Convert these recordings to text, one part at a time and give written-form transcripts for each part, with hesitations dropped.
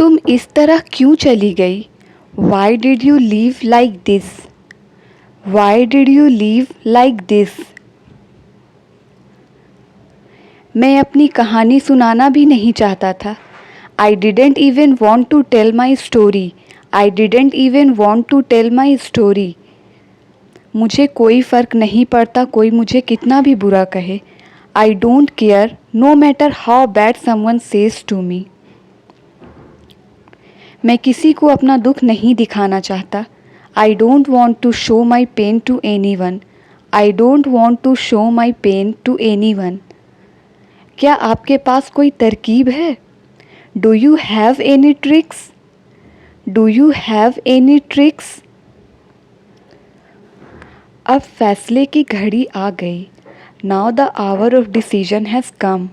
तुम इस तरह क्यों चली गई? Why did you leave like this? Why did you leave like this? मैं अपनी कहानी सुनाना भी नहीं चाहता था। I didn't even want to tell my story. I didn't even want to tell my story. मुझे कोई फ़र्क नहीं पड़ता कोई मुझे कितना भी बुरा कहे। I don't care no matter how bad someone says to me. मैं किसी को अपना दुख नहीं दिखाना चाहता। I don't want to show my pain to anyone. I don't want to show my pain to anyone. क्या आपके पास कोई तरकीब है? Do you have any tricks? Do you have any tricks? अब फैसले की घड़ी आ गई। Now the hour of decision has come.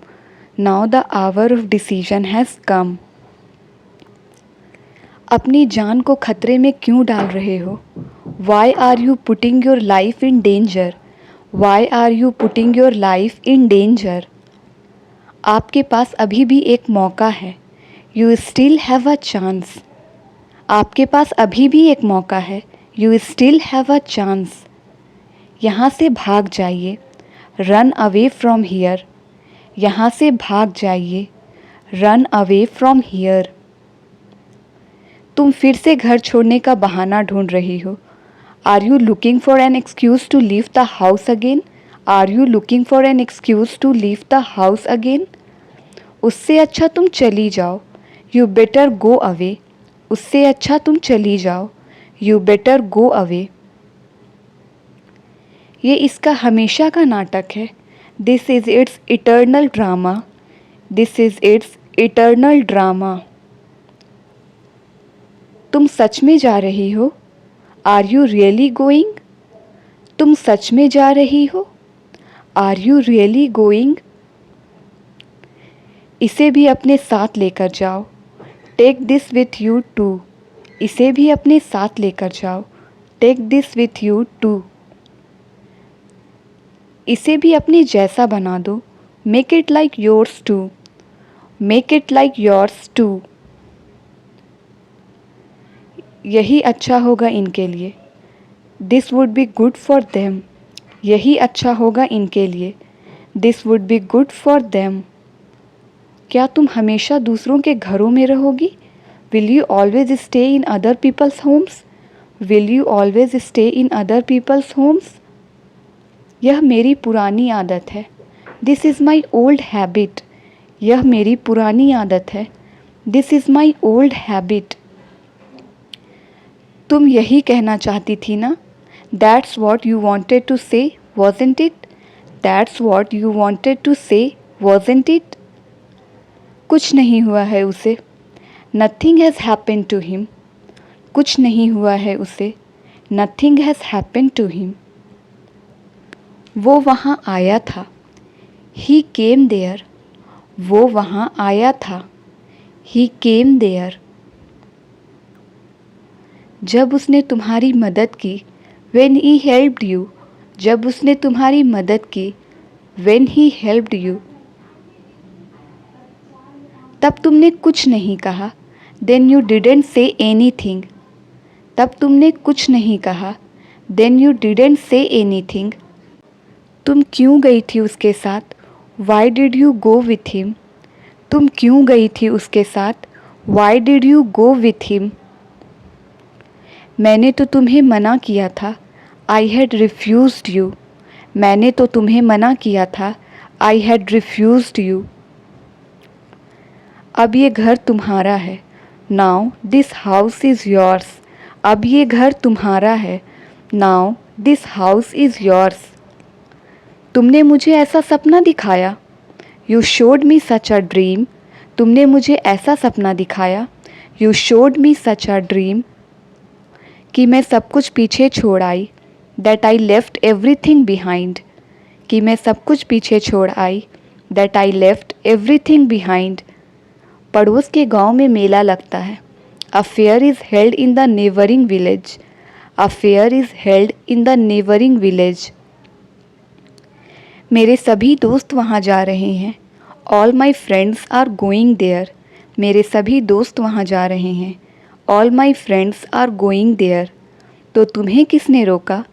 Now the hour of decision has come. अपनी जान को खतरे में क्यों डाल रहे हो? Why are you putting your life in danger? Why are you putting your life in danger? आपके पास अभी भी एक मौका है। You still have a chance. आपके पास अभी भी एक मौका है। You still have a chance. यहाँ से भाग जाइए। Run away from here. यहाँ से भाग जाइए। Run away from here. तुम फिर से घर छोड़ने का बहाना ढूंढ रही हो। Are you looking for an excuse to leave the house again? Are you looking for an excuse to leave the house again? उससे अच्छा तुम चली जाओ। You better go away. उससे अच्छा तुम चली जाओ। You better go away. ये इसका हमेशा का नाटक है। This is its eternal drama. This is its eternal drama. तुम सच में जा रही हो? Are you really going? तुम सच में जा रही हो? Are you really going? इसे भी अपने साथ लेकर जाओ। Take this with you too. इसे भी अपने साथ लेकर जाओ। Take this with you too. इसे भी अपने जैसा बना दो। Make it like yours too. Make it like yours too. यही अच्छा होगा इनके लिए। This would be good for them. यही अच्छा होगा इनके लिए। This would be good for them. क्या तुम हमेशा दूसरों के घरों में रहोगी? Will you always stay in other people's homes? Will you always stay in other people's homes? यह मेरी पुरानी आदत है। This is my old habit. यह मेरी पुरानी आदत है। This is my old habit. तुम यही कहना चाहती थी ना? That's what you wanted to say, wasn't it? That's what you wanted to say, wasn't it? कुछ नहीं हुआ है उसे। Nothing has happened to him. कुछ नहीं हुआ है उसे। Nothing has happened to him. वो वहाँ आया था। He came there. वो वहाँ आया था। He came there. जब उसने तुम्हारी मदद की, when he helped you। जब उसने तुम्हारी मदद की, when he helped you। तब तुमने कुछ नहीं कहा, then you didn't say anything। तब तुमने कुछ नहीं कहा, then you didn't say anything। तुम क्यों गई थी उसके साथ? Why did you go with him? तुम क्यों गई थी उसके साथ? Why did you go with him? मैंने तो तुम्हें मना किया था। I had refused you। मैंने तो तुम्हें मना किया था। I had refused you। अब ये घर तुम्हारा है। Now this house is yours। अब ये घर तुम्हारा है। Now this house is yours। तुमने मुझे ऐसा सपना दिखाया। You showed me such a dream। तुमने मुझे ऐसा सपना दिखाया। You showed me such a dream। कि मैं सब कुछ पीछे छोड़ आई। That I left everything behind। कि मैं सब कुछ पीछे छोड़ आई। That I left everything behind। पड़ोस के गांव में मेला लगता है। A fair is held in the neighboring village। A fair is held in the neighboring village। मेरे सभी दोस्त वहाँ जा रहे हैं। All my friends are going there। मेरे सभी दोस्त वहाँ जा रहे हैं। All my friends are going there. तो तुम्हें किसने रोका?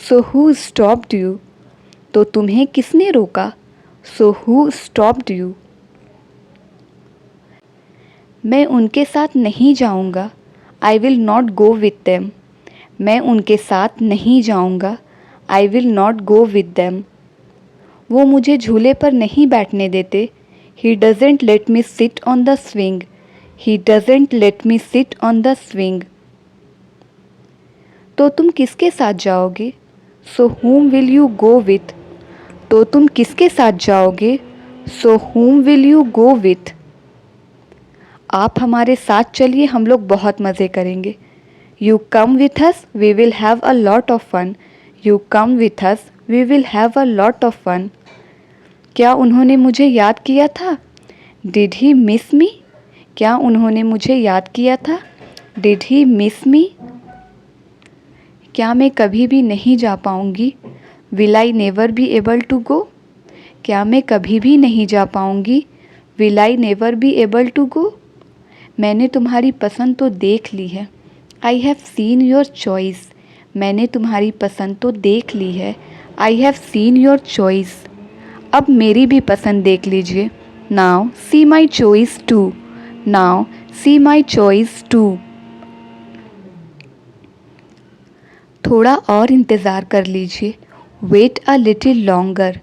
So who stopped you? तो तुम्हें किसने रोका? So who stopped you? मैं उनके साथ नहीं जाऊँगा। I will not go with them. मैं उनके साथ नहीं जाऊँगा। I will not go with them. वो मुझे झूले पर नहीं बैठने देते। He doesn't let me sit on the swing. He doesn't let me sit on the swing. तो तुम किसके साथ जाओगे? So whom will you go with? तो तुम किसके साथ जाओगे? So whom will you go with? आप हमारे साथ चलिए, हम लोग बहुत मज़े करेंगे। You come with us, we will have a lot of fun. You come with us, we will have a lot of fun. क्या उन्होंने मुझे याद किया था? Did he miss me? क्या उन्होंने मुझे याद किया था? Did he miss me? क्या मैं कभी भी नहीं जा पाऊँगी? Will I never be able to go? क्या मैं कभी भी नहीं जा पाऊँगी? Will I never be able to go? मैंने तुम्हारी पसंद तो देख ली है। I have seen your choice. मैंने तुम्हारी पसंद तो देख ली है। I have seen your choice. अब मेरी भी पसंद देख लीजिए। Now see my choice too. Now see my choice too. थोड़ा और इंतज़ार कर लीजिए। Wait a little longer.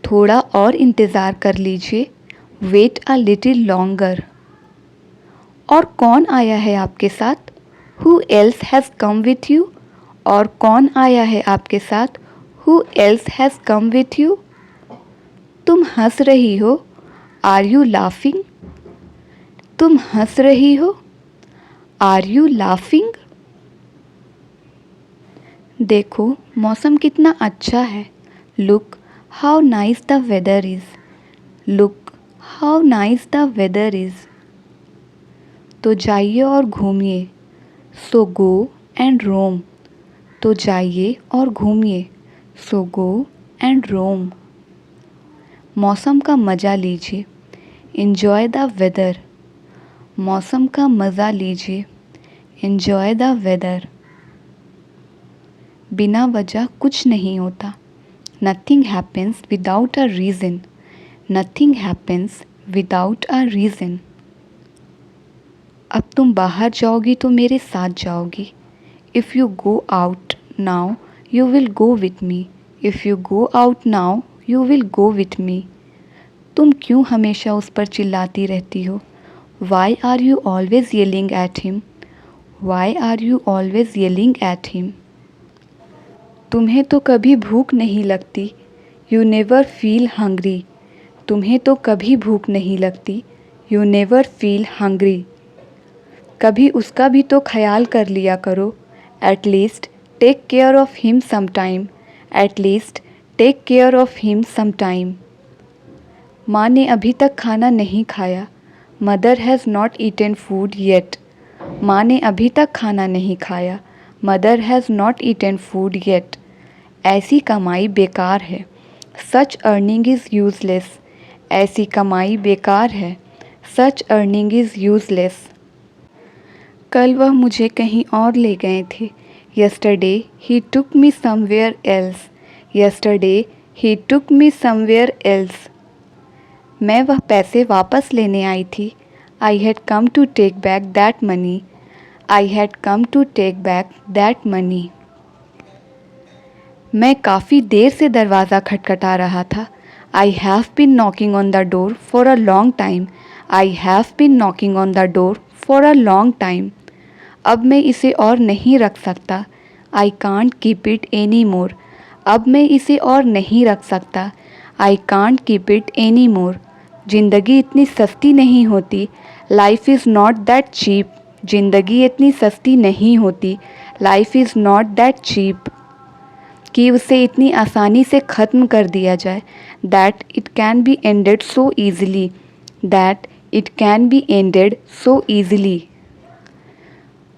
थोड़ा और इंतज़ार कर लीजिए। Wait a little longer. और कौन आया है आपके साथ? Who else has come with you? और कौन आया है आपके साथ? Who else has come with you? तुम हंस रही हो? Are you laughing? तुम हंस रही हो? Are you laughing? देखो मौसम कितना अच्छा है। Look how nice the weather is. Look how nice the weather is. तो जाइए और घूमिए। So go and roam. तो जाइए और घूमिए। So go and roam. मौसम का मज़ा लीजिए। Enjoy the weather. मौसम का मज़ा लीजिए। Enjoy the weather. बिना वजह कुछ नहीं होता। Nothing happens without a reason. Nothing happens without a reason. अब तुम बाहर जाओगी तो मेरे साथ जाओगी। If you go out now you will go with me. If you go out now you will go with me. तुम क्यों हमेशा उस पर चिल्लाती रहती हो? Why are you always yelling at him? Why are you always yelling at him? तुम्हें तो कभी भूख नहीं लगती। You never feel hungry. तुम्हें तो कभी भूख नहीं लगती। You never feel hungry. कभी उसका भी तो ख्याल कर लिया करो। At least take care of हिम समटाइम। At least take care of हिम समटाइम। माँ ने अभी तक खाना नहीं खाया। Mother has not eaten food yet. माँ ने अभी तक खाना नहीं खाया। Mother has not eaten food yet. ऐसी कमाई बेकार है। Such earning is useless. ऐसी कमाई बेकार है। Such earning is useless. कल वह मुझे कहीं और ले गए थे। Yesterday he took me somewhere else. Yesterday he took me somewhere else. मैं वह पैसे वापस लेने आई थी। I had come to take back that money. I had come to take back that money. मैं काफ़ी देर से दरवाज़ा खटखटा रहा था। I have been knocking on the door for a long time. I have been knocking on the door for a long time. अब मैं इसे और नहीं रख सकता। I can't keep it any more. अब मैं इसे और नहीं रख सकता। I can't keep it any more. ज़िंदगी इतनी सस्ती नहीं होती। Life is not that cheap. ज़िंदगी इतनी सस्ती नहीं होती। Life is not that cheap कि उसे इतनी आसानी से ख़त्म कर दिया जाए। That it can be ended so easily. That it can be ended so easily.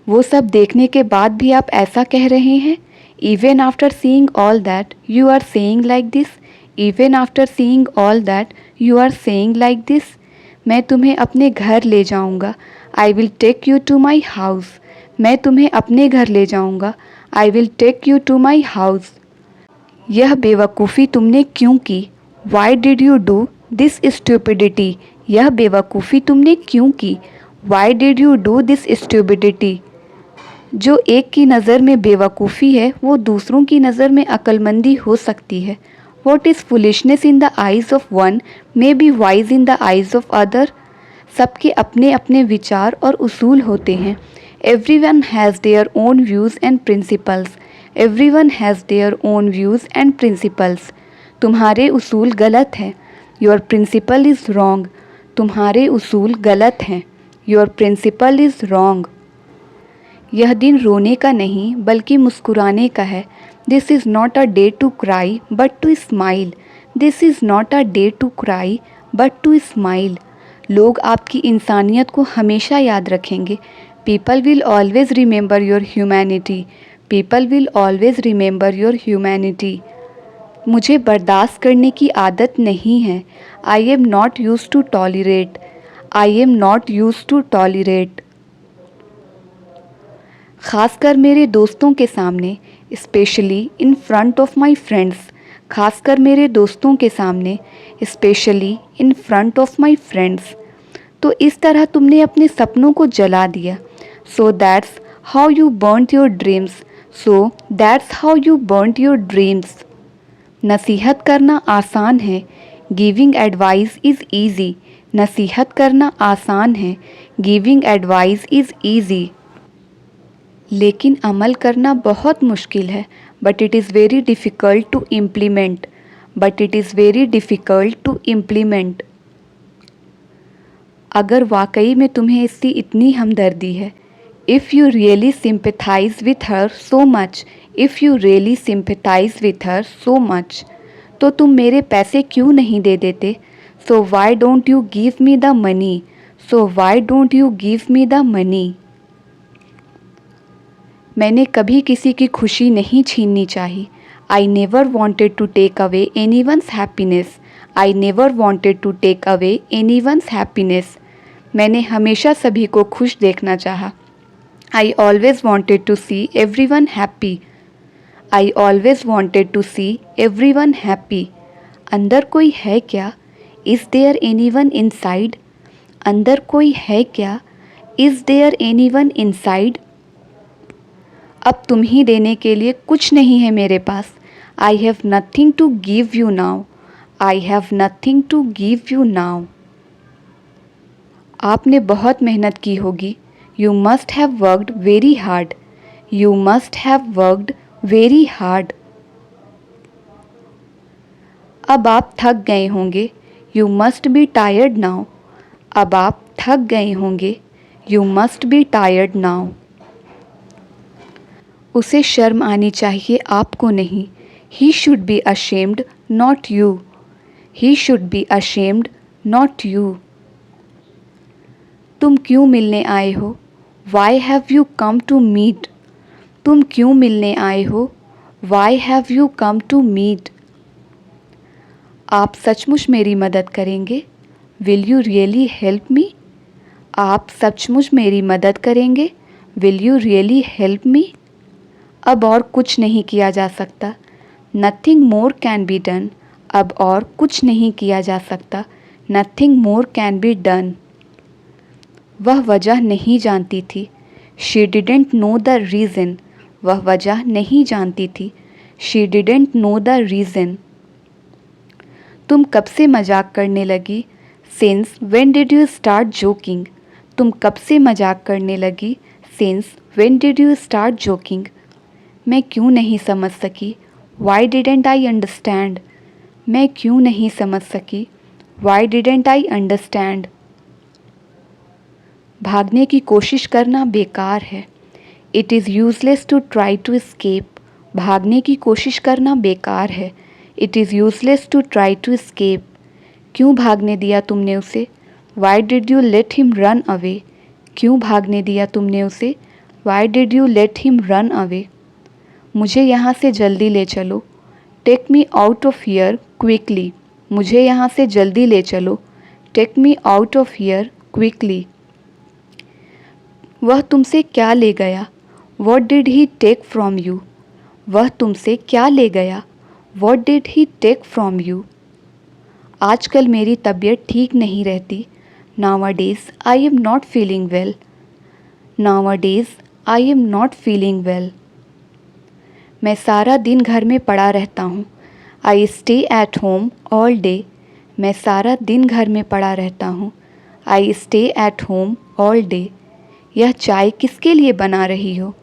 वो सब देखने के बाद भी आप ऐसा कह रहे हैं? Even after seeing all that you are saying like this. Even after seeing all that you are saying like this. मैं तुम्हें अपने घर ले जाऊंगा। I will take you to my house. मैं तुम्हें अपने घर ले जाऊंगा। I will take you to my house. यह बेवकूफ़ी तुमने क्यों की? Why did you do this stupidity? यह बेवकूफ़ी तुमने क्यों की? Why did you do this stupidity? जो एक की नज़र में बेवकूफ़ी है वो दूसरों की नज़र में अक्लमंदी हो सकती है। What is foolishness in the eyes of one may be wise in the eyes of other. सबके अपने अपने विचार और उसूल होते हैं। Every one has their own views and principles. Every one has their own views and principles. तुम्हारे उसूल गलत हैं। Your principle is wrong. तुम्हारे उसूल गलत हैं। Your principle is wrong. यह दिन रोने का नहीं बल्कि मुस्कुराने का है। This is not a day to cry but to smile. This is not a day to cry but to smile. लोग आपकी इंसानियत को हमेशा याद रखेंगे। People will always remember your humanity. People will always remember your humanity. मुझे बर्दाश्त करने की आदत नहीं है। I am not use to tolerate. I am not use to tolerate. ख़ासकर मेरे दोस्तों के सामने, specially in front of my friends. ख़ासकर मेरे दोस्तों के सामने, specially in front of my friends. तो इस तरह तुमने अपने सपनों को जला दिया। So that's how you burnt your dreams. So that's how you burnt your dreams. नसीहत करना आसान है। Giving advice is easy. नसीहत करना आसान है। Giving advice is easy. लेकिन अमल करना बहुत मुश्किल है। But it is very difficult to implement. But it is very difficult to implement. अगर वाकई में तुम्हें इसकी इतनी हमदर्दी है, if you really sympathise with her so much, if you really sympathise with her so much, तो तुम मेरे पैसे क्यों नहीं दे देते? So why don't you give me the money. So why don't you give me the money. मैंने कभी किसी की खुशी नहीं छीननी चाहिए। I never wanted to take away anyone's happiness. I never wanted to take away anyone's happiness. मैंने हमेशा सभी को खुश देखना चाहा। I always wanted to see every one happy. I always wanted to see every one happy. अंदर कोई है क्या? Is there any one inside? अंदर कोई है क्या? Is there any one inside? अब तुम ही देने के लिए कुछ नहीं है मेरे पास। I have nothing to give you now. I have nothing to give you now. आपने बहुत मेहनत की होगी। You must have worked very hard. You must have worked very hard. अब आप थक गए होंगे। You must be tired now. अब आप थक गए होंगे। You must be tired now. उसे शर्म आनी चाहिए, आपको नहीं। He should be ashamed not you. He should be ashamed not you. तुम क्यों मिलने आए हो? Why have you come to meet. तुम क्यों मिलने आए हो? Why have you come to meet. आप सचमुच मेरी मदद करेंगे? Will you really help me. आप सचमुच मेरी मदद करेंगे? Will you really help me. अब और कुछ नहीं किया जा सकता। Nothing more can be done. अब और कुछ नहीं किया जा सकता। Nothing more can be done. वह वजह नहीं जानती थी। She didn't know the reason. वह वजह नहीं जानती थी। She didn't know the reason. तुम कब से मजाक करने लगी? Since when did you start joking. तुम कब से मजाक करने लगी? Since when did you start joking. मैं क्यों नहीं समझ सकी? Why didn't I understand. मैं क्यों नहीं समझ सकी? Why didn't I understand. भागने की कोशिश करना बेकार है। It is useless to try to escape. भागने की कोशिश करना बेकार है। It is useless to try to escape. क्यों भागने दिया तुमने उसे? Why did you let him run away. क्यों भागने दिया तुमने उसे? Why did you let him run away. मुझे यहाँ से जल्दी ले चलो। Take me out of here quickly. मुझे यहाँ से जल्दी ले चलो। Take me out of here quickly. वह तुमसे क्या ले गया? What did he take from you? वह तुमसे क्या ले गया? What did he take from you? आजकल मेरी तबीयत ठीक नहीं रहती। Nowadays I am not feeling well. Nowadays I am not feeling well. मैं सारा दिन घर में पड़ा रहता हूँ। I stay at home all day. मैं सारा दिन घर में पड़ा रहता हूँ। I stay at home all day. यह चाय किसके लिए बना रही हो?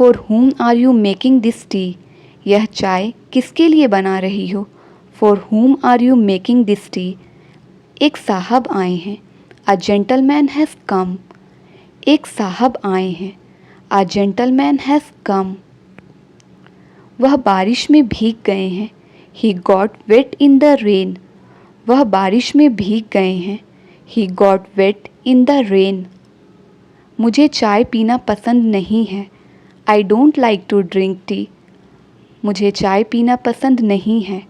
For whom are you making this tea? यह चाय किसके लिए बना रही हो? For whom are you making this tea? एक साहब आए हैं। A gentleman has come. एक साहब आए हैं। A gentleman has come. वह बारिश में भीग गए हैं। He got wet in the rain. वह बारिश में भीग गए हैं। He got wet in the rain. मुझे चाय पीना पसंद नहीं है। I don't like to drink tea. मुझे चाय पीना पसंद नहीं है।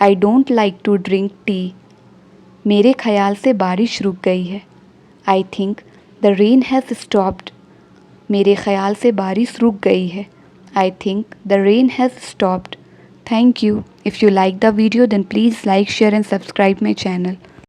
I don't like to drink tea. मेरे ख्याल से बारिश रुक गई है। I think the rain has stopped. मेरे ख्याल से बारिश रुक गई है। I think the rain has stopped. Thank you. If you like the video then please like, share and subscribe my channel.